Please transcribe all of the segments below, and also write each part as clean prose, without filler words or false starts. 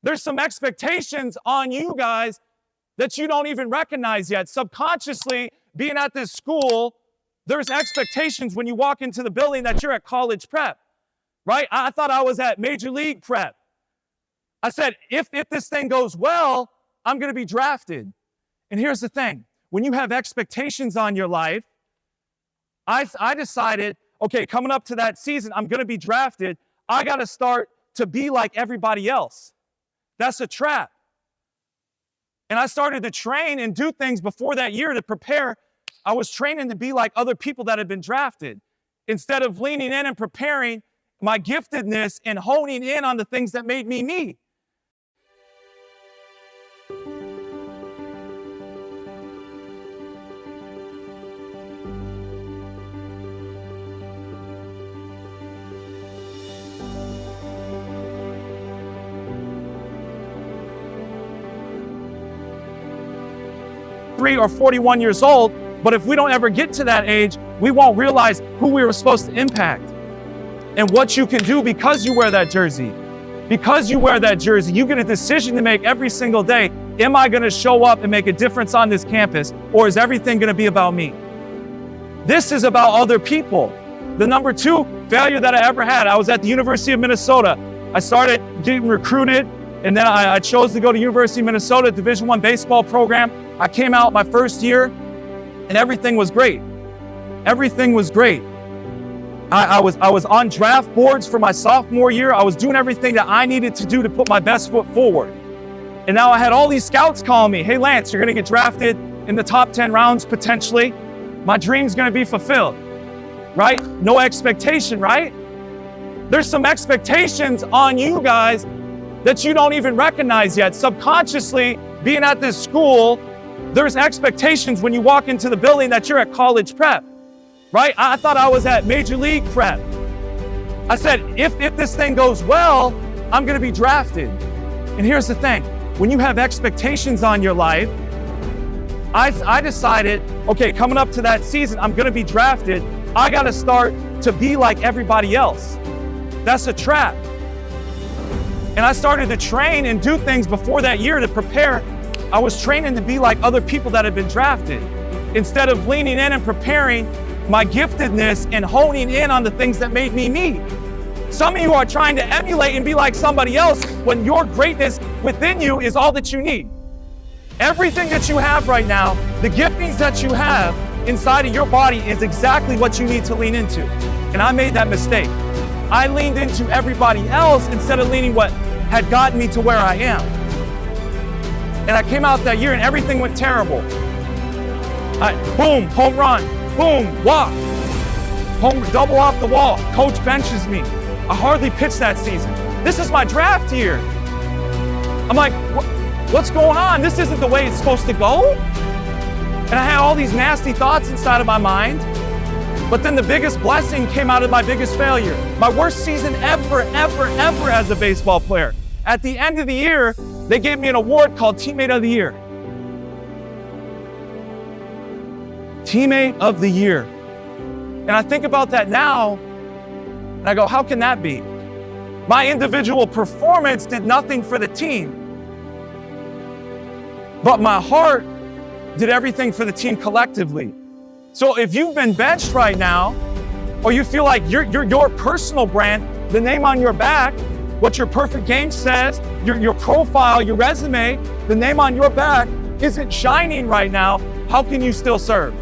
There's some expectations on you guys that you don't even recognize yet. Subconsciously, being at this school, there's expectations when you walk into the building that you're at college prep, right? I thought I was at major league prep. I said, if this thing goes well, I'm going to be drafted. And here's the thing. When you have expectations on your life, I decided, okay, coming up to that season, I'm going to be drafted. I got to start to be like everybody else. That's a trap. And I started to train and do things before that year to prepare. I was training to be like other people that had been drafted instead of leaning in and preparing my giftedness and honing in on the things that made me me. Or 41 years old, but if we don't ever get to that age, we won't realize who we were supposed to impact and what you can do because you wear that jersey. Because you wear that jersey, you get a decision to make every single day. Am I going to show up and make a difference on this campus, or is everything going to be about me? This is about other people. The number 2 failure that I ever had, I was at the University of Minnesota. I started getting recruited, and then I chose to go to University of Minnesota, Division I baseball program. I came out my first year, and everything was great. Everything was great. I was on draft boards for my sophomore year. I was doing everything that I needed to do to put my best foot forward. And now I had all these scouts calling me, hey Lance, you're gonna get drafted in the top 10 rounds potentially. My dream's gonna be fulfilled, right? No expectation, right? There's some expectations on you guys that you don't even recognize yet. Subconsciously, being at this school, there's expectations when you walk into the building that you're at college prep, right? I thought I was at major league prep. I said, if this thing goes well, I'm going to be drafted. And here's the thing. When you have expectations on your life, I decided, okay, coming up to that season, I'm going to be drafted. I got to start to be like everybody else. That's a trap. And I started to train and do things before that year to prepare. I was training to be like other people that had been drafted instead of leaning in and preparing my giftedness and honing in on the things that made me me. Some of you are trying to emulate and be like somebody else when your greatness within you is all that you need. Everything that you have right now, the giftings that you have inside of your body is exactly what you need to lean into. And I made that mistake. I leaned into everybody else instead of leaning what had gotten me to where I am. And I came out that year and everything went terrible. Boom, home run, boom, walk. Home, double off the wall, coach benches me. I hardly pitched that season. This is my draft year. I'm like, what's going on? This isn't the way it's supposed to go. And I had all these nasty thoughts inside of my mind. But then the biggest blessing came out of my biggest failure. My worst season ever as a baseball player. At the end of the year, they gave me an award called Teammate of the Year. Teammate of the Year. And I think about that now, and I go, how can that be? My individual performance did nothing for the team, but my heart did everything for the team collectively. So if you've been benched right now, or you feel like you're your personal brand, the name on your back, what your perfect game says, your profile, your resume, the name on your back isn't shining right now, how can you still serve?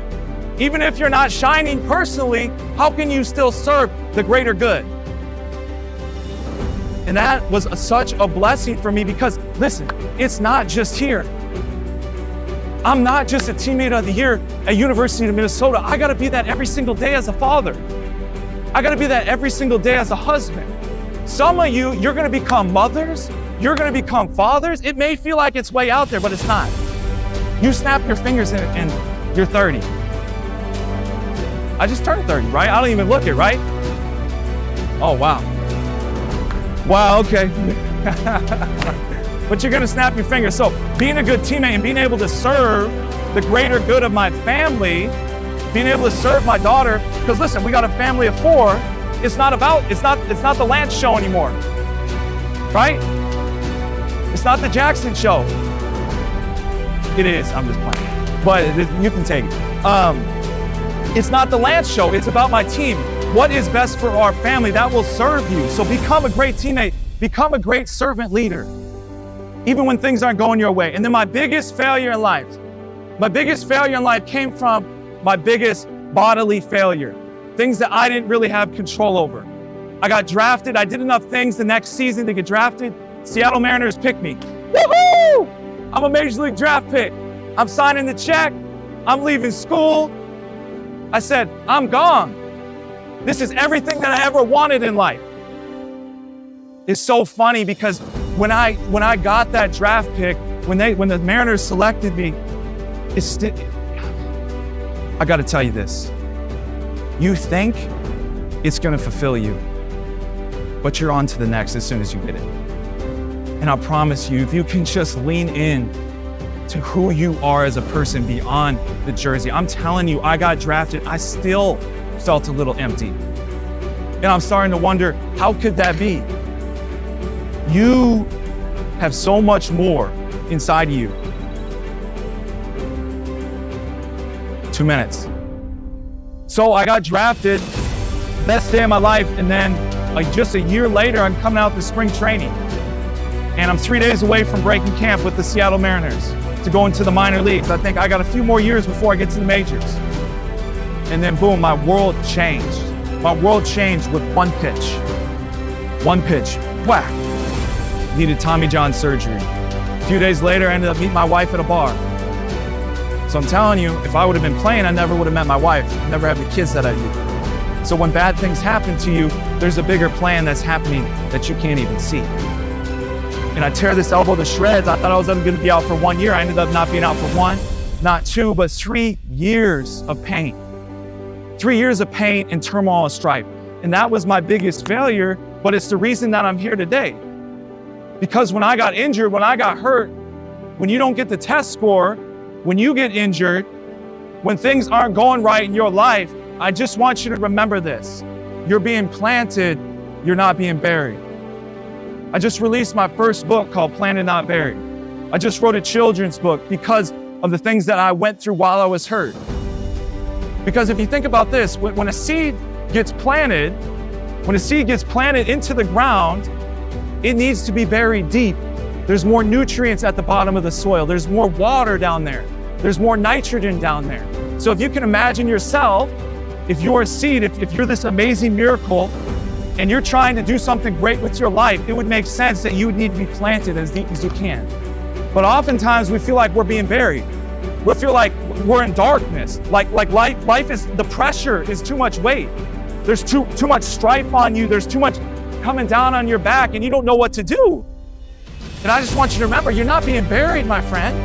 Even if you're not shining personally, how can you still serve the greater good? And that was such a blessing for me because, listen, it's not just here. I'm not just a teammate of the year at University of Minnesota. I gotta be that every single day as a father. I gotta be that every single day as a husband. Some of you, you're gonna become mothers, you're gonna become fathers. It may feel like it's way out there, but it's not. You snap your fingers and you're 30. I just turned 30, right? I don't even look it, right? Oh, wow. Wow, okay. But you're gonna snap your fingers. So being a good teammate and being able to serve the greater good of my family, being able to serve my daughter, because listen, we got a family of 4. It's not the Lance show anymore, right? not the Jackson show. It is, I'm just playing. But you can take it. It's not the Lance show, it's about my team. What is best for our family, that will serve you. So become a great teammate, become a great servant leader, even when things aren't going your way. And then my biggest failure in life came from my biggest bodily failure, things that I didn't really have control over. I got drafted, I did enough things the next season to get drafted. Seattle Mariners picked me. Woohoo! I'm a major league draft pick. I'm signing the check, I'm leaving school. I said, I'm gone. This is everything that I ever wanted in life. It's so funny because when I got that draft pick, when the Mariners selected me, I got to tell you this. You think it's going to fulfill you, but you're on to the next as soon as you get it. And I promise you, if you can just lean in to who you are as a person beyond the jersey, I'm telling you, I got drafted, I still felt a little empty. And I'm starting to wonder, how could that be? You have so much more inside you. 2 minutes. So I got drafted, best day of my life, and then like just a year later, I'm coming out to spring training. And I'm 3 days away from breaking camp with the Seattle Mariners to go into the minor leagues. I think I got a few more years before I get to the majors. And then boom, my world changed. My world changed with one pitch. One pitch, whack. Needed Tommy John surgery. A few days later, I ended up meeting my wife at a bar. So I'm telling you, if I would have been playing, I never would have met my wife, never have the kids that I do. So when bad things happen to you, there's a bigger plan that's happening that you can't even see. And I tear this elbow to shreds. I thought I was going to be out for 1 year. I ended up not being out for 1, not 2, but 3 years of pain. 3 years of pain and turmoil and strife. And that was my biggest failure, but it's the reason that I'm here today. Because when I got injured, when I got hurt, when you don't get the test score, when you get injured, when things aren't going right in your life, I just want you to remember this. You're being planted, you're not being buried. I just released my first book called Planted Not Buried. I just wrote a children's book because of the things that I went through while I was hurt. Because if you think about this, when a seed gets planted into the ground, it needs to be buried deep. There's more nutrients at the bottom of the soil. There's more water down there. There's more nitrogen down there. So if you can imagine yourself, if you're a seed, if you're this amazing miracle, and you're trying to do something great with your life, it would make sense that you would need to be planted as deep as you can. But oftentimes we feel like we're being buried. We feel like we're in darkness. Like life is, the pressure is too much weight. There's too much strife on you. There's too much coming down on your back and you don't know what to do. And I just want you to remember, you're not being buried, my friend.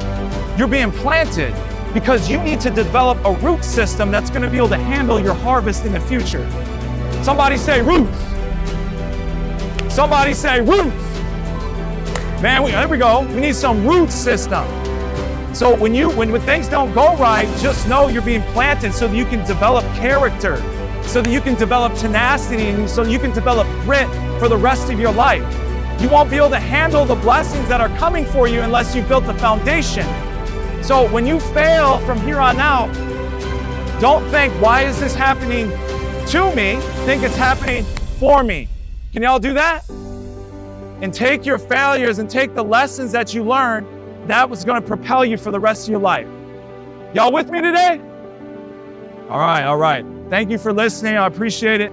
You're being planted because you need to develop a root system that's going to be able to handle your harvest in the future. Somebody say roots. Somebody say roots. Man, there we go. We need some root system. So when things don't go right, just know you're being planted so that you can develop character, so that you can develop tenacity, and so that you can develop grit for the rest of your life. You won't be able to handle the blessings that are coming for you unless you've built the foundation. So when you fail from here on out, don't think, why is this happening to me? Think it's happening for me. Can y'all do that? And take your failures and take the lessons that you learned. That was going to propel you for the rest of your life. Y'all with me today? All right. Thank you for listening. I appreciate it.